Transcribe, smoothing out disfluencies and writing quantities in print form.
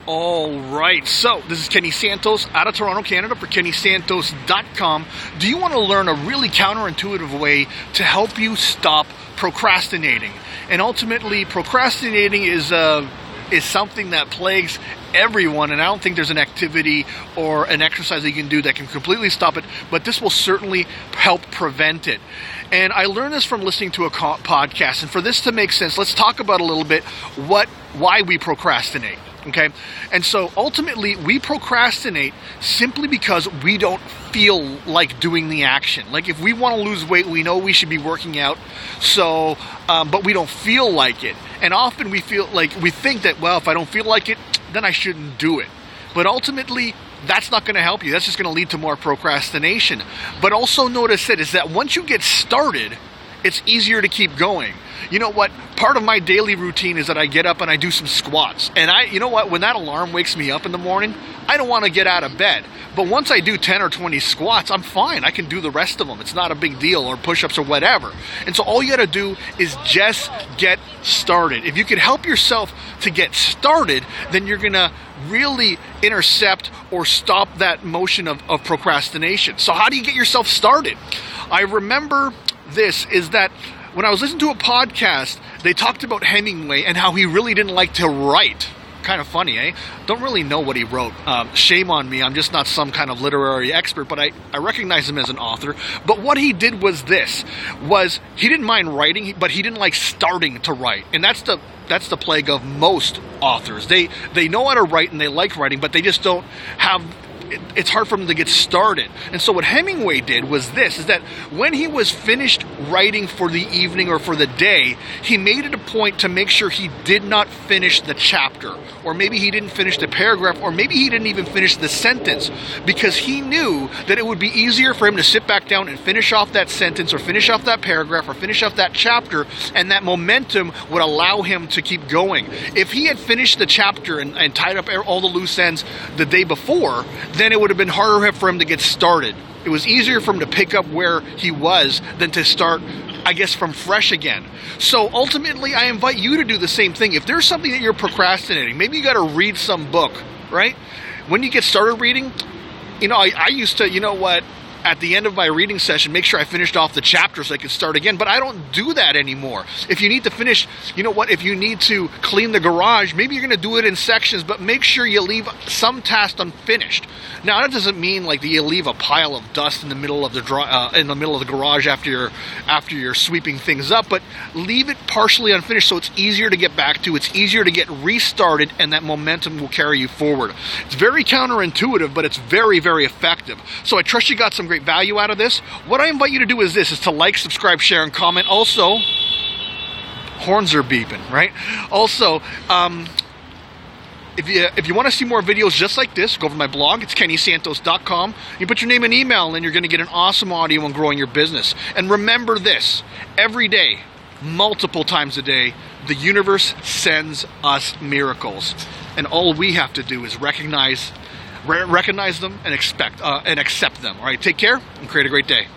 All right, so this is Kenny Santos out of Toronto, Canada for KennySantos.com. Do you want to learn a really counterintuitive way to help you stop procrastinating? And ultimately, procrastinating is something that plagues everyone, and I don't think there's an activity or an exercise that you can do that can completely stop it, but this will certainly help prevent it. And I learned this from listening to a podcast, and for this to make sense, let's talk about a little bit why we procrastinate. Okay, and so ultimately we procrastinate simply because we don't feel like doing the action. Like if we want to lose weight, we know we should be working out, so but we don't feel like it. And often we think that, well, if I don't feel like it, then I shouldn't do it. But ultimately, that's not going to help you. That's just going to lead to more procrastination. But also notice it is that once you get started, it's easier to keep going. You know what? Part of my daily routine is that I get up and I do some squats. And you know what? When that alarm wakes me up in the morning, I don't want to get out of bed. But once I do 10 or 20 squats, I'm fine. I can do the rest of them. It's not a big deal, or push-ups or whatever. And so all you got to do is just get started. If you can help yourself to get started, then you're going to really intercept or stop that motion of procrastination. So how do you get yourself started? I remember this is that when I was listening to a podcast, they talked about Hemingway and how he really didn't like to write. Kind of funny, eh? Don't really know what he wrote. Shame on me. I'm just not some kind of literary expert, but I recognize him as an author. But what he did was he didn't mind writing, but he didn't like starting to write. And that's the plague of most authors. They know how to write and they like writing, but they just don't have. It's hard for them to get started. And so what Hemingway did was is that when he was finished writing for the evening or for the day, he made it a point to make sure he did not finish the chapter, or maybe he didn't finish the paragraph, or maybe he didn't even finish the sentence, because he knew that it would be easier for him to sit back down and finish off that sentence or finish off that paragraph or finish off that chapter, and that momentum would allow him to keep going. If he had finished the chapter and tied up all the loose ends the day before, then it would have been harder for him to get started. It was easier for him to pick up where he was than to start, I guess, from fresh again. So ultimately, I invite you to do the same thing. If there's something that you're procrastinating, maybe you got to read some book, right? When you get started reading, I used to, at the end of my reading session, make sure I finished off the chapter so I could start again. But I don't do that anymore. If you need to finish, if you need to clean the garage, maybe you're going to do it in sections, but make sure you leave some task unfinished. Now, that doesn't mean like that you leave a pile of dust in the middle of the garage after you're sweeping things up, but leave it partially unfinished so it's easier to get back to. It's easier to get restarted, and that momentum will carry you forward. It's very counterintuitive, but it's very, very effective. So I trust you got some great value out of this. What I invite you to do is to like, subscribe, share, and comment. Also, horns are beeping, right? Also, if you want to see more videos just like this, go over to my blog. It's KennySantos.com. You put your name and email, and you're going to get an awesome audio on growing your business. And remember this: every day, multiple times a day, the universe sends us miracles, and all we have to do is recognize them and accept them. All right, take care and create a great day.